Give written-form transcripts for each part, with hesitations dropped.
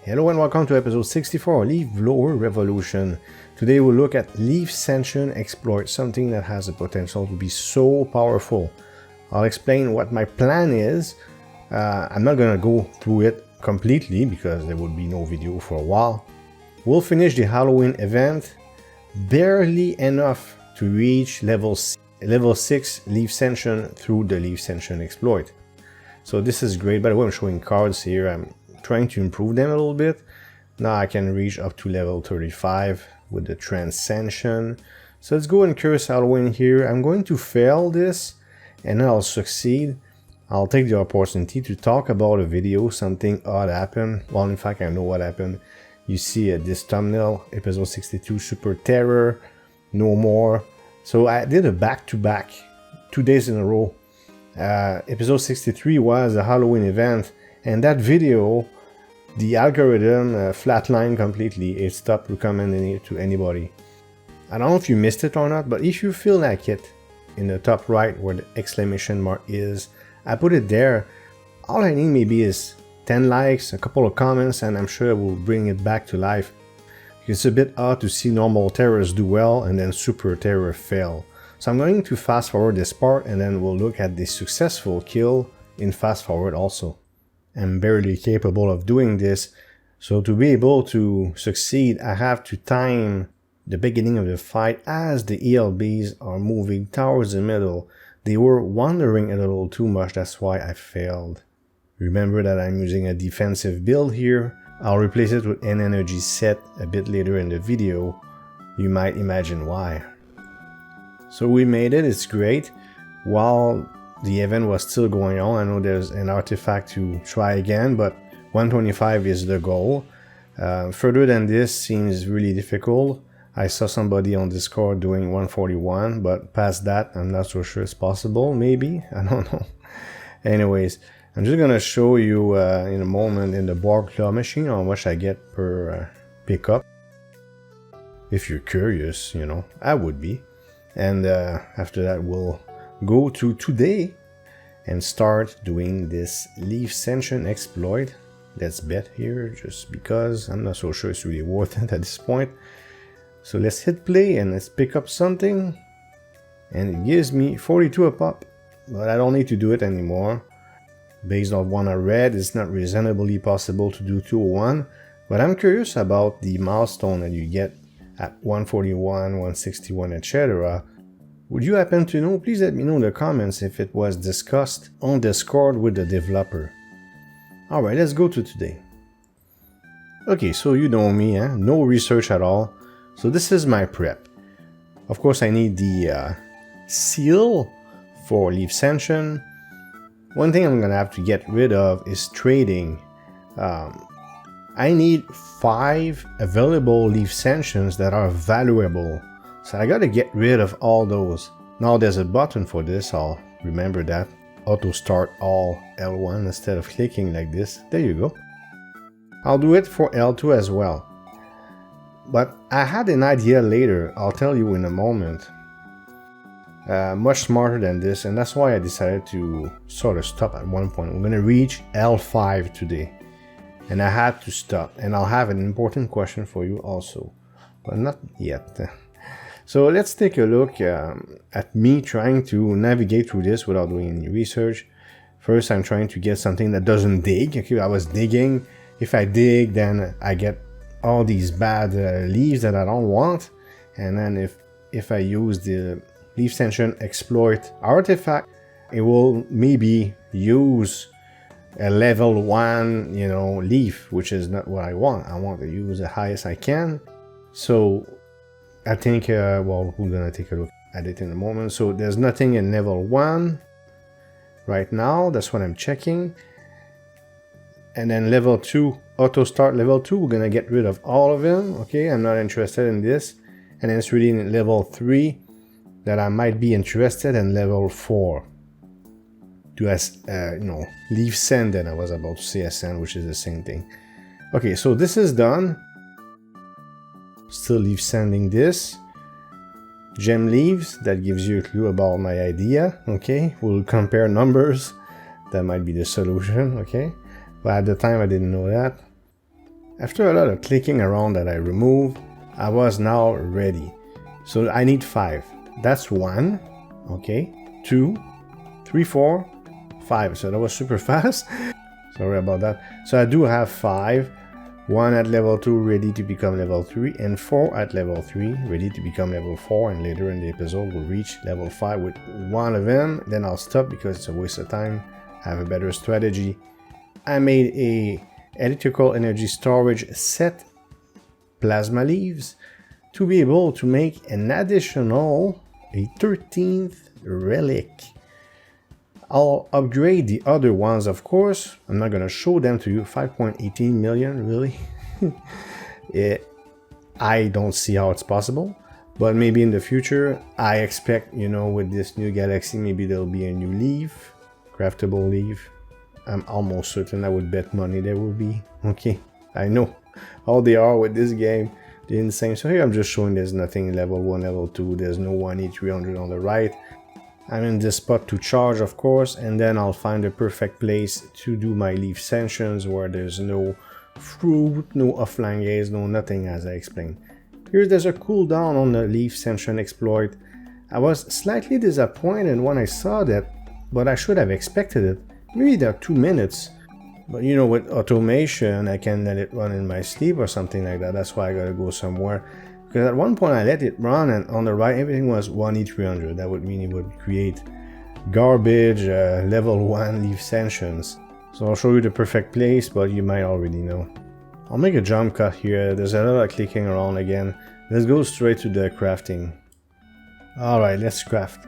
Hello and welcome to episode 64 Leaf Blower Revolution. Today we'll look at Leafscension Exploit, something that has the potential to be so powerful. I'll explain what my plan is. I'm not gonna go through it completely because there would be no video for a while. We'll finish the Halloween event barely enough to reach level 6 Leafscension through the Leafscension Exploit. So this is great. By the way, I'm showing cards here. I'm trying to improve them a little bit. Now I can reach up to level 35 with the Transcension. So let's go and curse Halloween here. I'm going to fail this and then I'll succeed. I'll take the opportunity to talk about a video. Something odd happened. Well, in fact, I know what happened. You see this thumbnail, episode 62, Super Terror, no more. So I did a back-to-back, 2 days in a row. Episode 63 was a Halloween event, and that video, the algorithm flatlined completely. It stopped recommending it to anybody. I don't know if you missed it or not, but if you feel like it, in the top right where the exclamation mark is, I put it there. All I need maybe is 10 likes, a couple of comments, and I'm sure we'll bring it back to life. It's a bit odd to see normal terrors do well and then super terror fail. So I'm going to fast forward this part and then we'll look at the successful kill in fast forward also. I'm barely capable of doing this, so to be able to succeed I have to time the beginning of the fight as the ELBs are moving towards the middle. They were wandering a little too much, that's why I failed. Remember that I'm using a defensive build here. I'll replace it with an energy set a bit later in the video. You might imagine why. So we made it, it's great. While the event was still going on, I know there's an artifact to try again, but 125 is the goal. Further than this seems really difficult. I saw somebody on Discord doing 141, but past that I'm not so sure it's possible, maybe, I don't know. Anyways, I'm just gonna show you in a moment in the bar claw machine how much I get per pickup. If you're curious, you know, I would be. And after that we'll go to today and start doing this Leafscension Exploit. Let's bet here just because I'm not so sure it's really worth it at this point. So let's hit play and let's pick up something. And it gives me 42 a pop, but I don't need to do it anymore. Based on one I read, it's not reasonably possible to do 201, but I'm curious about the milestone that you get at 141, 161, etc. Would you happen to know? Please let me know in the comments if it was discussed on Discord with the developer. Alright, let's go to today. Okay, so you know me, no research at all. So this is my prep. Of course I need the seal for Leafscension. One thing I'm gonna have to get rid of is trading. I need 5 available Leafscensions that are valuable. So I gotta get rid of all those. Now there's a button for this, I'll remember that. Auto start all L1 instead of clicking like this. There you go. I'll do it for L2 as well. But I had an idea later, I'll tell you in a moment. Much smarter than this, and that's why I decided to sort of stop at one point. We're gonna reach L5 today, and I had to stop. And I'll have an important question for you also, but not yet. So let's take a look at me trying to navigate through this without doing any research. First, I'm trying to get something that doesn't dig. Okay, I was digging. If I dig, then I get all these bad leaves that I don't want. And then if I use the Leafscension Exploit artifact, it will maybe use a level 1, you know, leaf, which is not what I want. I want to use the highest I can. So I think, well, we're gonna take a look at it in a moment. So there's nothing in level 1 right now. That's what I'm checking. And then level 2, auto start level 2, we're gonna get rid of all of them. Okay, I'm not interested in this. And then it's really in level 3 that I might be interested, in level 4 to you know, leaf send. Then I was about to say ascend, which is the same thing. Okay, so this is done. Still leaf sending this. Gem leaves, that gives you a clue about my idea. Okay, we'll compare numbers. That might be the solution. Okay, but at the time I didn't know that. After a lot of clicking around that I removed, I was now ready. So I need 5. That's 1, okay, 2, 3, 4, 5. So that was super fast. Sorry about that. So I do have 5. 1 at level 2 ready to become level 3, and 4 at level 3 ready to become level 4, and later in the episode we'll reach level 5 with one of them. Then I'll stop because it's a waste of time. I have a better strategy. I made a electrical energy storage set plasma leaves to be able to make an additional, a 13th relic. I'll upgrade the other ones, of course. I'm not gonna show them to you. 5.18 million, really? I don't see how it's possible, but maybe in the future, I expect, you know, with this new galaxy, maybe there'll be a new leaf, craftable leaf. I'm almost certain I would bet money there will be. Okay, I know how they are with this game. They're insane. So here I'm just showing there's nothing level 1, level 2. There's no 1E300 on the right. I'm in this spot to charge, of course, and then I'll find the perfect place to do my Leafscensions where there's no fruit, no offline gaze, no nothing, as I explained. Here there's a cooldown on the Leafscension Exploit. I was slightly disappointed when I saw that, but I should have expected it. Maybe they're 2 minutes, but you know, with automation I can let it run in my sleep or something like that. That's why I gotta go somewhere. Because at one point I let it run and on the right everything was 1E300. That would mean it would create garbage level 1 Leafscensions. So I'll show you the perfect place, but you might already know. I'll make a jump cut here. There's a lot of clicking around again. Let's go straight to the crafting. Alright, let's craft.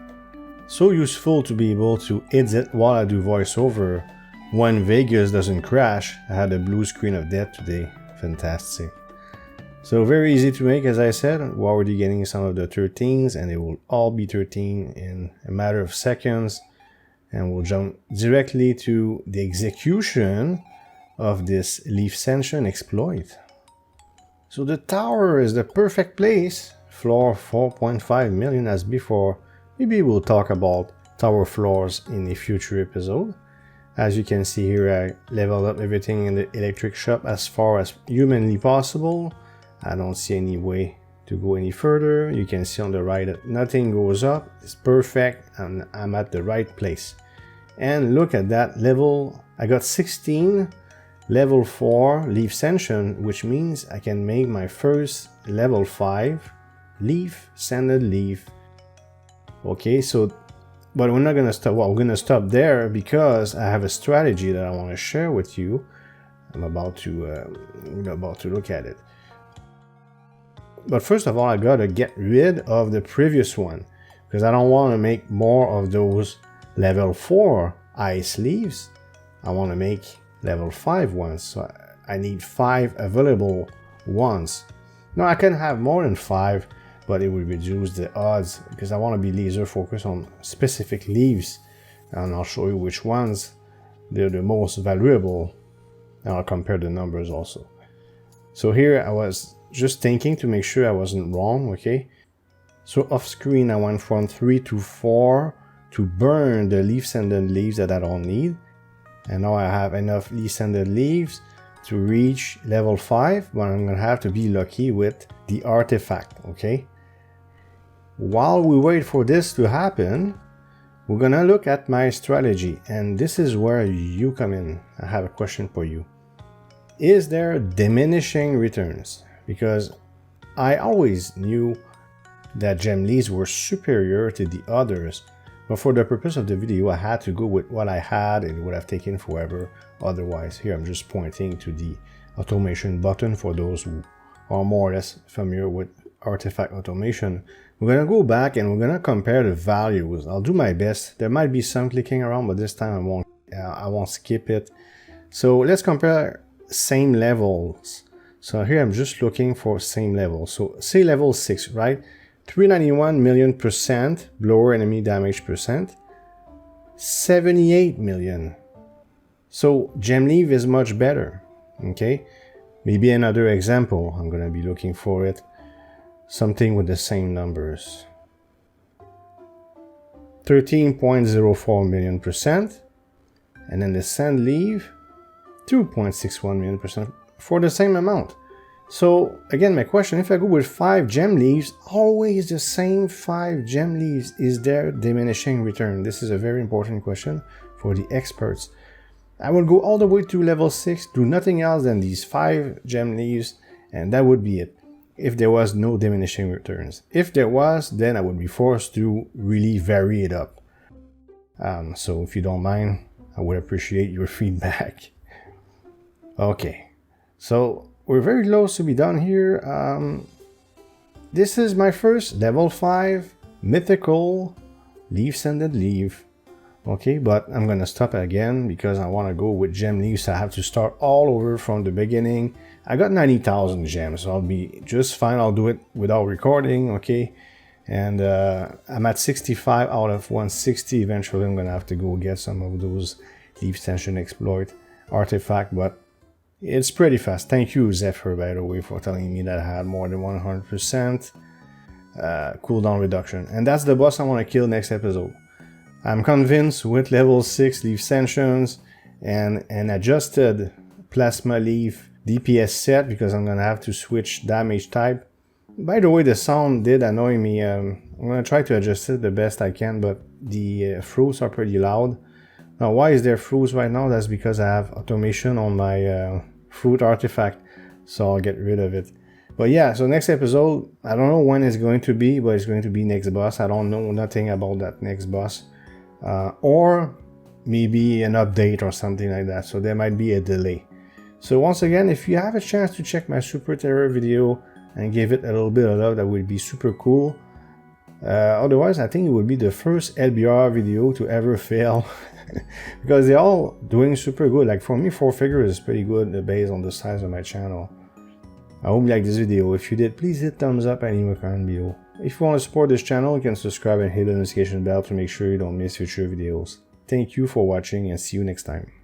So useful to be able to edit while I do voiceover. When Vegas doesn't crash. I had a blue screen of death today. Fantastic. So very easy to make, as I said. We're already getting some of the 13s, and they will all be 13 in a matter of seconds. And we'll jump directly to the execution of this Leafscension exploit. So the tower is the perfect place. Floor 4.5 million as before. Maybe we'll talk about tower floors in a future episode. As you can see here, I leveled up everything in the electric shop as far as humanly possible. I don't see any way to go any further. You can see on the right that nothing goes up. It's perfect and I'm at the right place. And look at that level. I got 16 level 4 Leafscension, which means I can make my first level 5 leaf, standard leaf. Okay, so, but we're not gonna stop. Well, we're gonna stop there because I have a strategy that I want to share with you. I'm about to look at it. But first of all, I gotta get rid of the previous one because I don't want to make more of those level 4 ice leaves. I want to make level 5 ones, so I need 5 available ones. Now I can have more than 5, but it will reduce the odds because I want to be laser focused on specific leaves, and I'll show you which ones they're the most valuable, and I'll compare the numbers also. So here I was just thinking to make sure I wasn't wrong, okay? So off screen I went from 3 to 4 to burn the leaf-scented leaves that I don't need. And now I have enough leaf-scented leaves to reach level 5, but I'm gonna have to be lucky with the artifact, okay? While we wait for this to happen, we're gonna look at my strategy, and this is where you come in. I have a question for you. Is there diminishing returns? Because I always knew that gem leaves were superior to the others, but for the purpose of the video I had to go with what I had. It would have taken forever otherwise. Here I'm just pointing to the automation button for those who are more or less familiar with artifact automation. We're gonna go back and we're gonna compare the values. I'll do my best. There might be some clicking around, but this time I won't skip it. So let's compare same levels. So here I'm just looking for same level. So say level 6, right? 391 million percent blower enemy damage percent. 78 million. So gem leaf is much better. Okay. Maybe another example. I'm gonna be looking for it. Something with the same numbers. 13.04 million percent. And then the sand leaf, 2.61 million percent. for the same amount. So again, my question, if I go with 5 gem leaves, always the same 5 gem leaves, is there diminishing return? This is a very important question for the experts. I will go all the way to level 6, do nothing else than these 5 gem leaves, and that would be it, if there was no diminishing returns. If there was, then I would be forced to really vary it up. So if you don't mind, I would appreciate your feedback. Okay, so we're very close to be done here. This is my first level 5 mythical leaf-scented leaf. Okay, but I'm gonna stop again because I want to go with gem leaves. So I have to start all over from the beginning. I got 90,000 gems, so I'll be just fine. I'll do it without recording, okay? And I'm at 65 out of 160. Eventually I'm gonna have to go get some of those Leafscension Exploit artifact, but it's pretty fast. Thank you, Zephyr, by the way, for telling me that I had more than 100% cooldown reduction. And that's the boss I want to kill next episode. I'm convinced with level 6 Leafscensions and an adjusted Plasma Leaf DPS set, because I'm going to have to switch damage type. By the way, the sound did annoy me. I'm going to try to adjust it the best I can, but the fruits are pretty loud. Now, why is there fruits right now? That's because I have automation on my fruit artifact, so I'll get rid of it. But yeah, so next episode, I don't know when it's going to be, but it's going to be next boss. I don't know nothing about that next boss. Or maybe an update or something like that, so there might be a delay. So once again, if you have a chance to check my Super Terror video and give it a little bit of love, that would be super cool. Otherwise, I think it would be the first LBR video to ever fail. Because they're all doing super good. Like for me, 4 figures is pretty good based on the size of my channel. I hope you liked this video. If you did, please hit thumbs up and leave a comment below. If you want to support this channel, you can subscribe and hit the notification bell to make sure you don't miss future videos. Thank you for watching and see you next time.